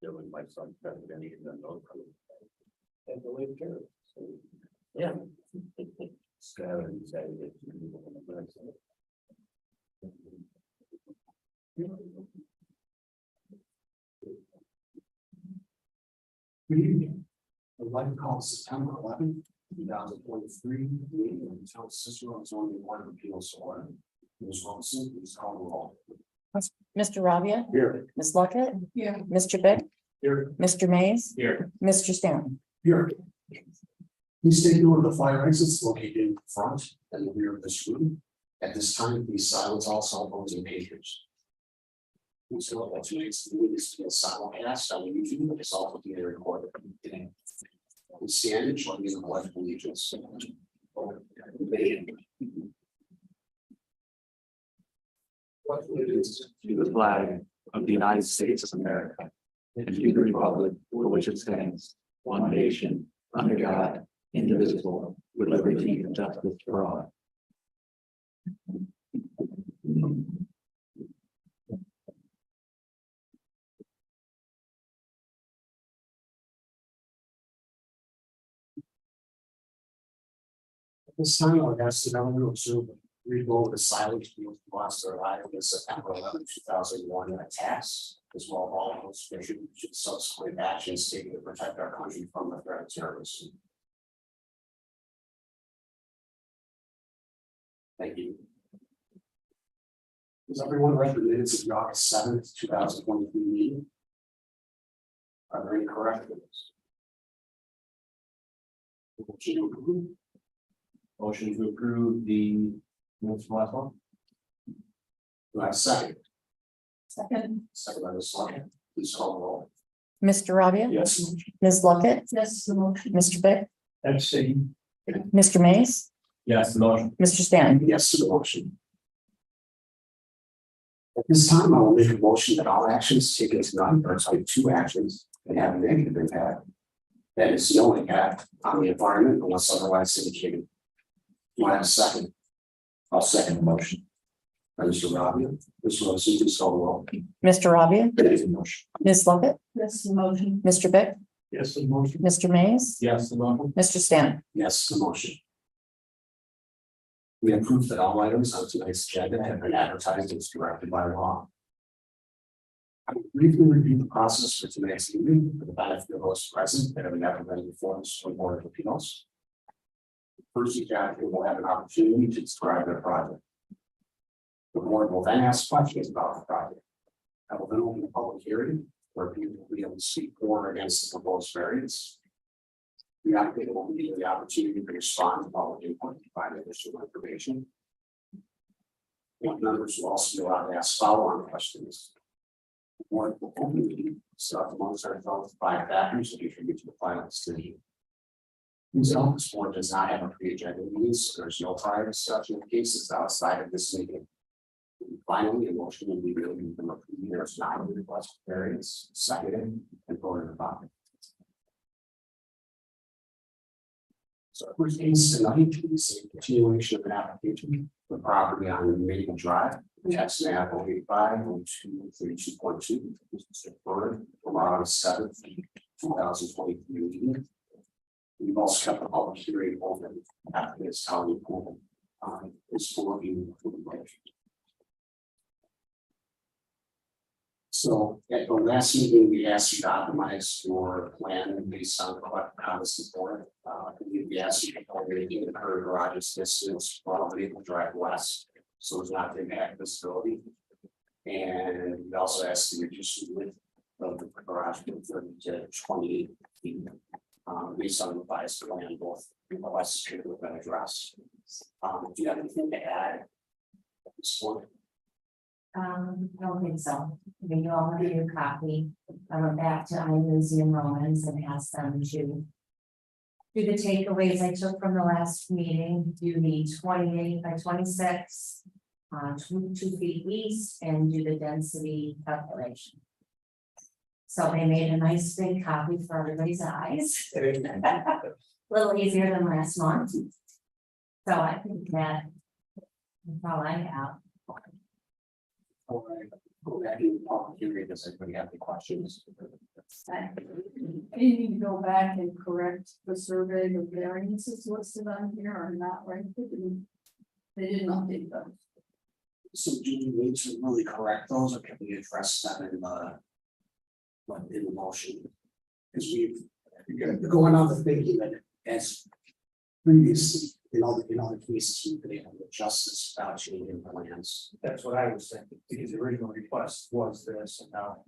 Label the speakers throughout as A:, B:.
A: doing my son's president, even though and the way to go. So, yeah. Skylar decided that.
B: Good evening. I'd like to call September 11th, 2023, meeting of the town of Cicero zoning board of appeals to order. Ms. Wilson, please call the roll.
C: Mr. Rabia,
A: Here.
C: Ms. Luckett,
B: Yeah.
C: Mr. Beck,
A: Here.
C: Mr. Mays,
A: Here.
C: Mr. Stanley.
B: Here. Please take note of the fire exits located in front and the rear of this room. At this time, please silence all cell phones and pagers. Please note that tonight's meeting is being simulcast on YouTube. It's also being recorded. We stand and join in the pledge of allegiance.
D: To the flag of the United States of America and to the republic for which it stands, one nation, under God, indivisible, with liberty and justice for all.
B: At this time, I would ask the governor to observe, read over the silence field lost their life in September 11, 2001 attacks, as well as all those subsequent actions taken to protect our country from the threat of terrorism. Thank you. Has everyone read the minutes of the August 7th, 2023 meeting? Are there any corrections? Motion to approve.
D: Motion to approve the minutes from last month.
B: Do I have a second?
C: Second.
B: Second by Ms. Luckett. Please call the roll.
C: Mr. Rabia,
B: Yes.
C: Ms. Luckett. Yes, the motion. Mr. Beck,
A: Abstain.
C: Mr. Mays,
A: Yes, the motion.
C: Mr. Stanley.
B: Yes to the motion. At this time, I will make a motion that all actions taken tonight are type 2 actions and have a negative impact. That is no impact on the environment unless otherwise indicated. Do I have a second? I'll second the motion. By Mr. Rabia, Ms. Wilson, please call the roll.
C: Mr. Rabia,
B: Motion.
C: Ms. Luckett. Yes, the motion. Mr. Beck,
A: Yes, the motion.
C: Mr. Mays,
A: Yes, the motion.
C: Mr. Stanley.
B: Yes, the motion. We have proof that all items on tonight's agenda have been advertised as directed by law. I will briefly review the process for tonight's meeting for the benefit of those present that have never been before the Supreme Board of Appeals. First, each applicant will have an opportunity to describe their project. The board will then ask questions about the project. I will then open the public hearing where people will be able to speak for or against the proposed variance. The applicant will be given the opportunity to respond to public input and provide additional information. Board members will also be allowed to ask follow-on questions. The board will only discuss amongst ourselves 5 factors that contribute to the final decision. Please note this board does not have a pre-agenda meeting, so there's no prior discussion of cases outside of this meeting. Finally, a motion will be made from a previous non-request variance, seconded, and voted upon. So first case tonight is a continuation of an application for property on Maple Drive, tax map 085-02-32.2, from August 7th, 2023. We've also kept the public hearing open after this county approval. This for review. So at the last meeting, we asked you to optimize your plan based on how this is board. We asked you to already the current garages distance from Maple Drive West, so it's not to impact visibility. And we also asked to reduce the width of the garage from 30 to 28 feet. Based on the bias plan, both the west should have been addressed. Do you have anything to add at this point?
E: I don't think so. I mean, you all have your copy. I went back to Ivan's and Romans and asked them to do the takeaways I took from the last meeting, do the 28 by 26, 2 feet east, and do the density calculation. So they made a nice big copy for everybody's eyes. A little easier than last month. So I think that's all I have.
B: Go back in the public hearing. Does anybody have any questions?
F: You need to go back and correct the survey, the variances listed on here are not right. They didn't update those.
B: So do we need to really correct those, or can we address them in the? Like in the motion? Because we've going on the thinking that as previously, in other cases, we've been able to adjust this without changing plans.
A: That's what I was thinking, because the original request was this, and now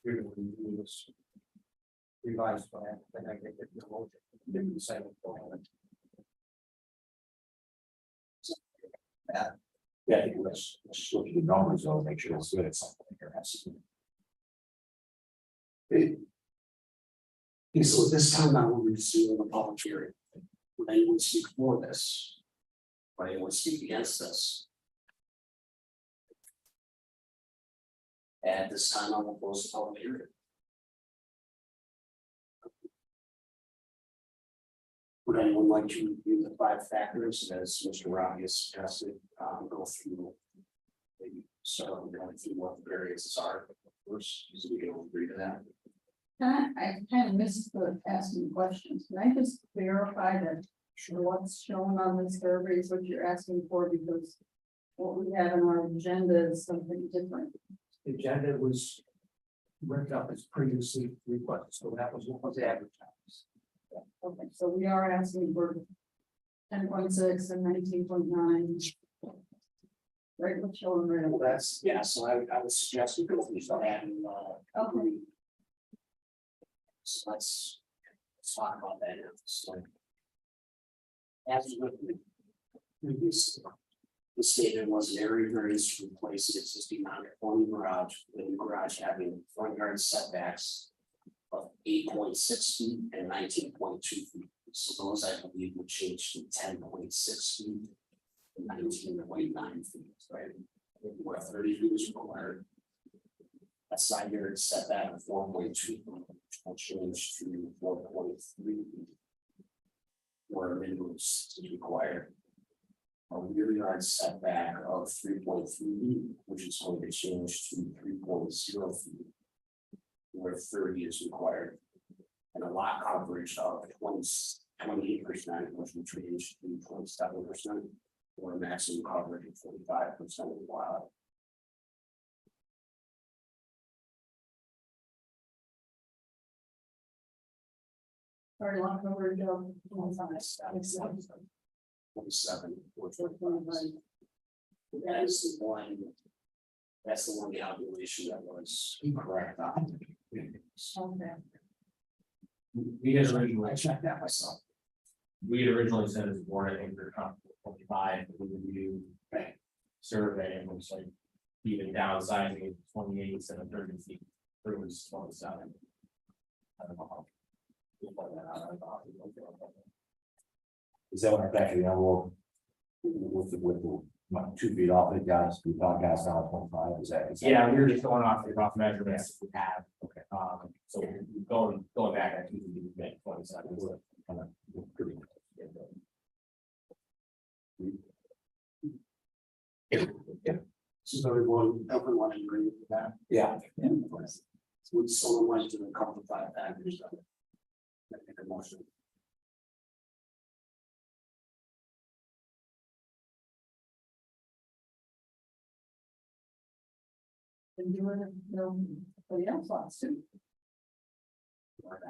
A: you're going to do this revised plan, and I think it's the motion, didn't say it.
B: Yeah, I think let's look at the numbers, though, make sure it's good at something here. Okay, so at this time, now we're resuming the public hearing. Would anyone speak for this? Would anyone speak against this? At this time, I will close the public hearing. Would anyone like to review the 5 factors as Mr. Robbie has suggested, go through? Maybe start going through what the variances are first, so we can all agree to that.
F: I kind of missed the asking questions. Can I just verify that what's shown on this survey is what you're asking for, because what we have in our agenda is something different.
A: The agenda was worked up as previously requested, so that was what was advertised.
F: Okay, so we are asking for 10.6 and 19.9. Right, what's showing right
B: Well,
F: away.
B: that's, yeah, so I would suggest we go through start adding,
F: Okay.
B: So let's talk about that now. So. As with the previous, the statement was an area variance to replace an existing non-conforming garage, with the garage having front yard setbacks of 8.6 feet and 19.2 feet. So those I believe would change to 10.6 feet and 19.9 feet, right? Where 30 feet is required. A side yard setback of 4.2 will change to 4.3. Where a minimum is required. A rear yard setback of 3.3 feet, which is going to change to 3.0 feet. Where 30 is required. And a lot coverage of 28%, which will change to 27%. Or a maximum coverage of 45% of the wild.
F: Sorry, lot coverage of
B: 27, which that is the one. That's the one calculation that was incorrect on.
F: Okay.
G: We had originally,
B: I checked that myself.
G: we had originally said as a board, I think we're comfortable with 25, but we review survey and looks like even downsizing it to 28 instead of 30 feet, it was 27. I don't know how. We'll find that out.
H: Is that what back in the envelope? With the 2 feet off it, guys, we podcast now at 25, is that?
G: Yeah, we were just going off the rough measurements we have. Okay. So we're going back at 2 feet, we make 27.
B: So everyone agree with that?
H: Yeah.
B: Would someone like to couple 5 factors? Make a motion.
F: And doing it, somebody else wants to.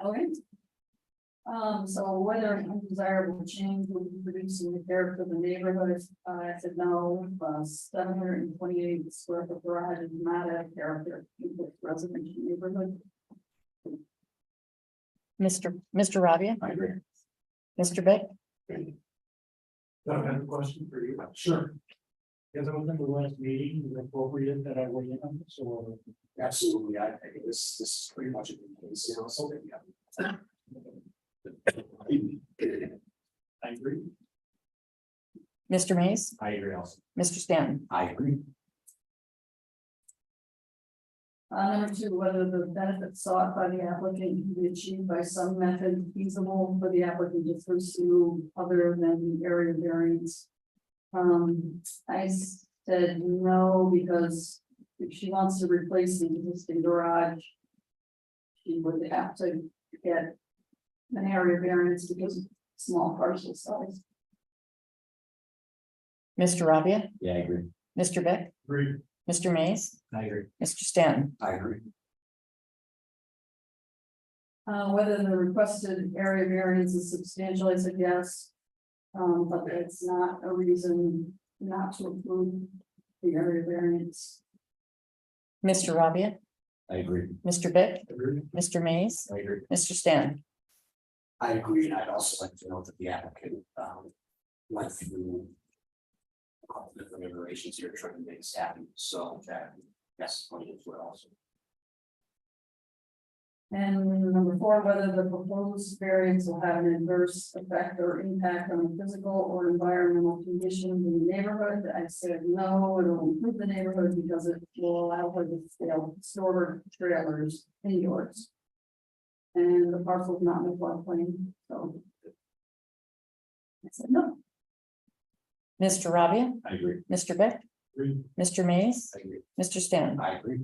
F: Okay. So whether an undesirable change will be producing the character of the neighborhood, I said no, 728 square foot garage is not a character in the residential neighborhood.
C: Mr. Rabia,
B: I agree.
C: Mr. Beck,
A: I have a question for you.
B: Sure,
A: Because I was in the last meeting, is it appropriate that I weigh in on this, or?
B: absolutely. I think this is pretty much a good case, you know, so yeah.
A: I agree.
C: Mr. Mays,
G: I agree also.
C: Mr. Stanton.
B: I agree.
F: Number 2, whether the benefit sought by the applicant can be achieved by some method feasible for the applicant to pursue other than the area variance. I said no, because if she wants to replace the existing garage, he would have to get an area variance because of small parcel size.
C: Mr. Rabia,
H: Yeah, I agree.
C: Mr. Beck,
A: Agree.
C: Mr. Mays,
G: I agree.
C: Mr. Stanton.
B: I agree.
F: Whether the requested area variance is substantial, I said yes. But it's not a reason not to approve the area variance.
C: Mr. Rabia,
H: I agree.
C: Mr. Beck,
A: Agree.
C: Mr. Mays,
G: I agree.
C: Mr. Stanton.
B: I agree, and I'd also like to note that the applicant, went through all the different iterations here trying to make this happen, so that, yes, point as well, also.
F: And number 4, whether the proposed variance will have an adverse effect or impact on the physical or environmental conditions in the neighborhood. I said no, it will improve the neighborhood because it will allow her to store trailers indoors. And the parcel is not in the floodplain, so. I said no.
C: Mr. Rabia,
H: I agree.
C: Mr. Beck,
A: Agree.
C: Mr. Mays,
B: I agree.
C: Mr. Stanton.
B: I agree.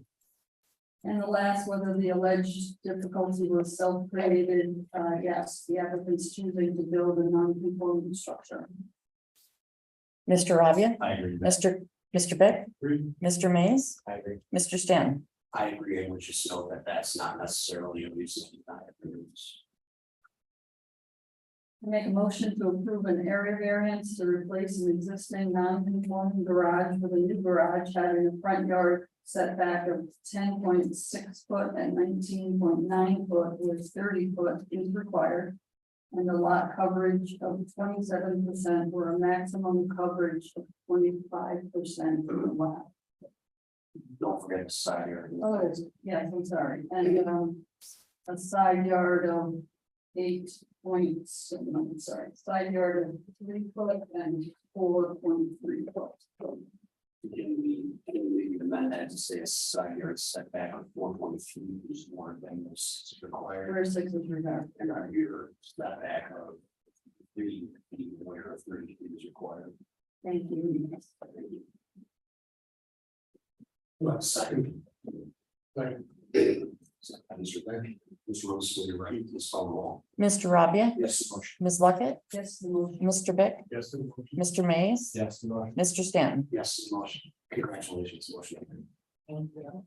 F: And the last, whether the alleged difficulty was self-created, yes, the applicant's choosing to build a non-conforming structure.
C: Mr. Rabia,
H: I agree.
C: Mr. Beck,
A: Agree.
C: Mr. Mays,
G: I agree.
C: Mr. Stanton.
B: I agree, and would just note that that's not necessarily a reason to deny it.
F: Make a motion to approve an area variance to replace an existing non-conforming garage with a new garage having a front yard setback of 10.6 foot and 19.9 foot with 30 foot is required. And a lot coverage of 27% or a maximum coverage of 25% of the lot.
B: Don't forget the side yard.
F: Oh, yes, I'm sorry, and a side yard of 8.7, I'm sorry, side yard of 3 foot and 4.3 foot.
B: Can we amend that to say a side yard setback of 4.3 is more than this is required?
F: Where 6 is required.
B: And our year setback of 3 feet, where 30 feet is required.
F: Thank you.
B: Well, second. Second. Mr. Beck, Ms. Rose, will you ready to call the roll?
C: Mr. Rabia,
B: Yes, motion.
C: Ms. Luckett,
F: Yes, the motion.
C: Mr. Beck,
A: Yes.
C: Mr. Mays,
G: Yes, motion.
C: Mr. Stanton.
B: Yes, motion. Congratulations, motion.
C: Thank you.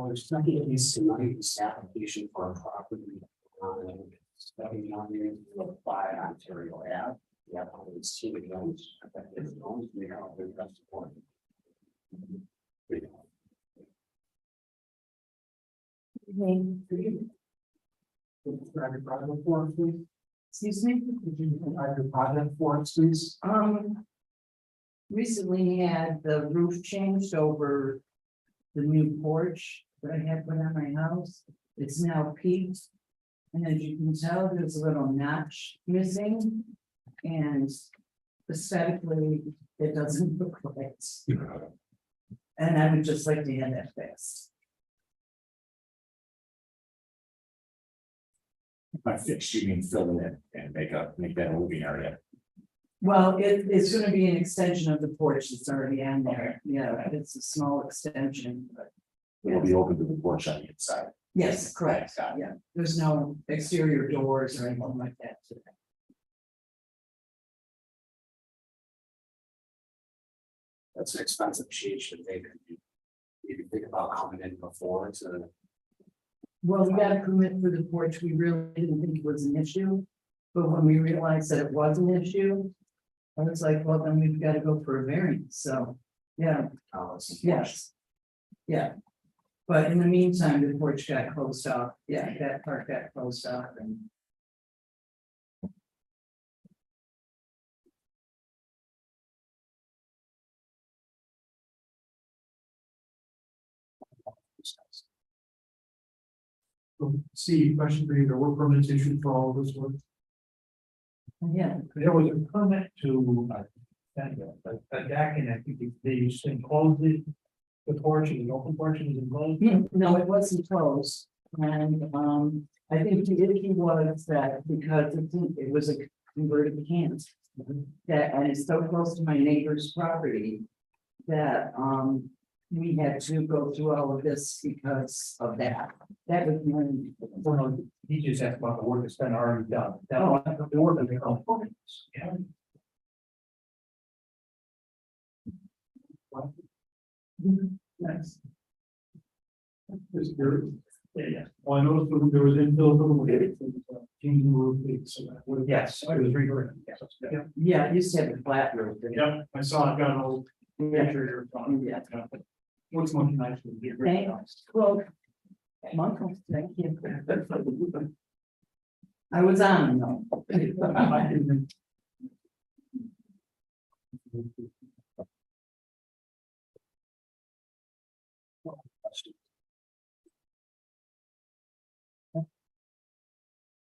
B: There's nothing that needs tonight, this application for a property. Studying on here, to apply Ontario Ave. The applicant's team again, effective zones, we are all very best support.
A: Private project for us, please.
C: Excuse me?
A: Could you provide your project for us, please?
I: Recently had the roof changed over the new porch that I had put on my house. It's now peaked. And as you can tell, there's a little notch missing. And aesthetically, it doesn't look right. And I would just like to have that fixed.
H: By fixed, you mean fill it and make that a moving area.
I: Well, it's gonna be an extension of the porch that's already on there. Yeah, it's a small extension, but.
H: It'll be open to the porch on the inside.
I: Yes, correct.
H: Got it.
I: Yeah, there's no exterior doors or anything like that.
B: That's an expensive change to make. You think about coming in before to.
I: Well, we got a permit for the porch. We really didn't think it was an issue. But when we realized that it was an issue, I was like, well, then we've got to go for a variance. So, yeah, yes. Yeah. But in the meantime, the porch got closed off. Yeah, that part got closed off and.
A: Steve, question for you, there were permits issued for all of this work?
I: Yeah,
A: There was a permit to, a deck, and I think they used to enclose the porch, and the open porch is enclosed.
I: no, it wasn't closed, and, I think the issue was that because it was a converted camp. That, and it's so close to my neighbor's property, that, we had to go through all of this because of that. That was when.
A: Well, he just asked about the work that's been already done. That one, the work that they call permits. Yeah. Yes. Yeah. Well, I noticed there was infill for the changing the roof leaks, so that would. Yes, I was rewritten. Yeah.
I: Yeah, I used to have a flat roof.
A: Yeah, I saw it, got an old
I: Yeah.
A: picture here. from-
I: Yeah.
A: Looks much nicer. than the original.
I: Thanks. Well, Michael, thank you. I was on, no.
A: I didn't-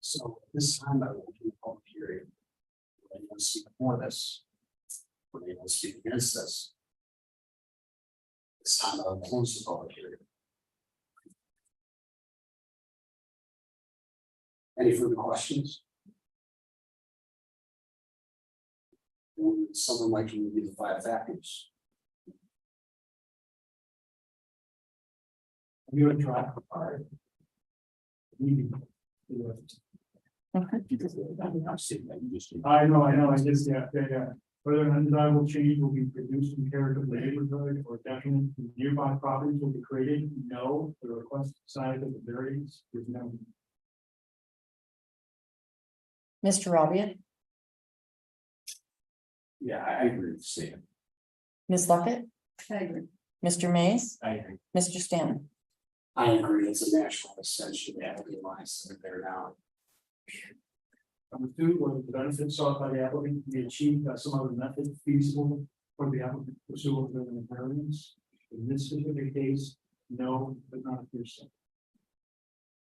B: So this time I will do a public hearing. When anyone speak for this. When anyone speak against this. This time I will close the public hearing. Any further questions? Would someone like to review the 5 factors?
A: You would try. I know, I just, yeah. Whether an undesirable change will be produced in character of the neighborhood or detriment to nearby properties will be created, no, the request size of the variance is no.
C: Mr. Rabia,
B: Yeah, I agree with Sam.
C: Ms. Luckett,
F: I agree.
C: Mr. Mays,
G: I agree.
C: Mr. Stanton.
B: I agree, it's a national extension, yeah, the lines that are there now.
A: Number 2, whether the benefits sought by the applicant can be achieved by some other method feasible for the applicant pursuant to the variance. In this specific case, no, but not hearsay.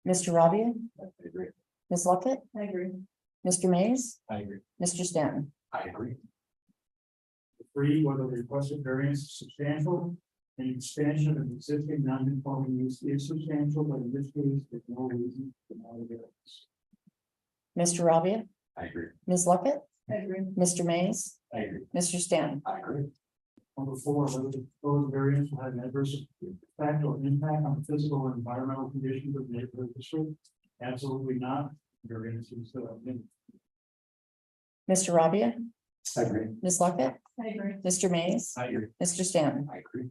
C: Mr. Rabia,
B: I agree.
C: Ms. Luckett,
F: I agree.
C: Mr. Mays,
G: I agree.
C: Mr. Stanton.
B: I agree.
A: 3, whether the requested variance is substantial. An expansion of an existing non-conforming use is substantial, but in this case, there's no reason for no variance.
C: Mr. Rabia,
B: I agree.
C: Ms. Luckett,
F: I agree.
C: Mr. Mays,
G: I agree.
C: Mr. Stanton.
B: I agree.
A: Number 4, whether the proposed variance will have an adverse effect or impact on the physical or environmental conditions of the neighborhood district. Absolutely not. Variance is
C: Mr. Rabia,
B: I agree.
C: Ms. Luckett,
F: I agree.
C: Mr. Mays,
G: I agree.
C: Mr. Stanton.
B: I agree.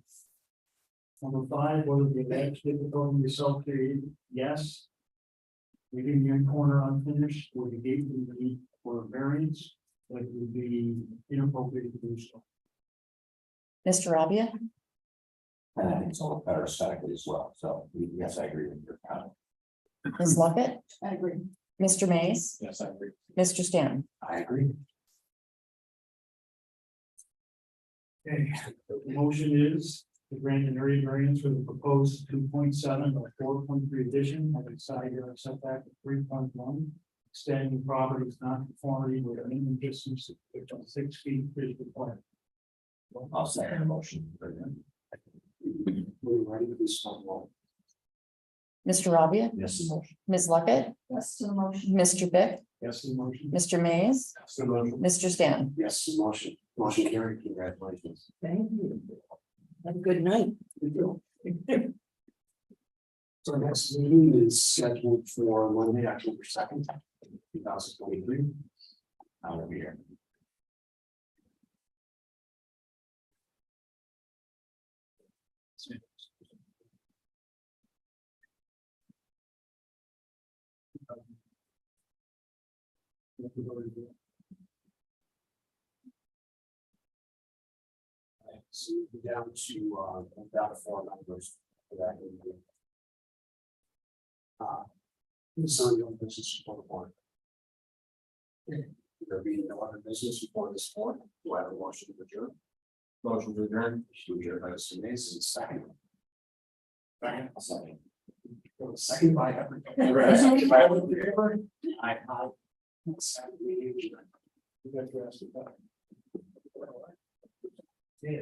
A: Number 5, whether the alleged difficulty is self-created, yes. Leaving the end corner unfinished or the gate would need for a variance, that it would be inappropriate to do so.
C: Mr. Rabia,
H: And I think it's all better aesthetically as well, so yes, I agree with your comment.
C: Ms. Luckett,
F: I agree.
C: Mr. Mays,
G: Yes, I agree.
C: Mr. Stanton.
B: I agree.
A: Okay, the motion is to grant an area variance for the proposed 2.7 or 4.3 addition having side yard setback of 3.1. Extending the property's non-conformity with a minimum distance of 6 feet is required.
H: I'll second the motion.
B: We're ready to do some more.
C: Mr. Rabia,
H: Yes, the motion.
C: Ms. Luckett,
F: Yes to the motion.
C: Mr. Pick,
A: Yes, the motion.
C: Mr. Mays,
G: So motion.
C: Mr. Stanton.
B: Yes, the motion carried, congratulations.
I: Thank you. Have a good night.
B: So our next meeting is scheduled for Monday, October 2nd, 2023. I will be here. So we're down to 4 members for that meeting. Concern your business for the board. There being no other business before this board, do I have a motion to adjourn?
G: Motion to adjourn.
B: To adjourn by Mr. Mason, second. Second by everybody. Second by everybody. Aye.
A: You guys are asking about. Yeah.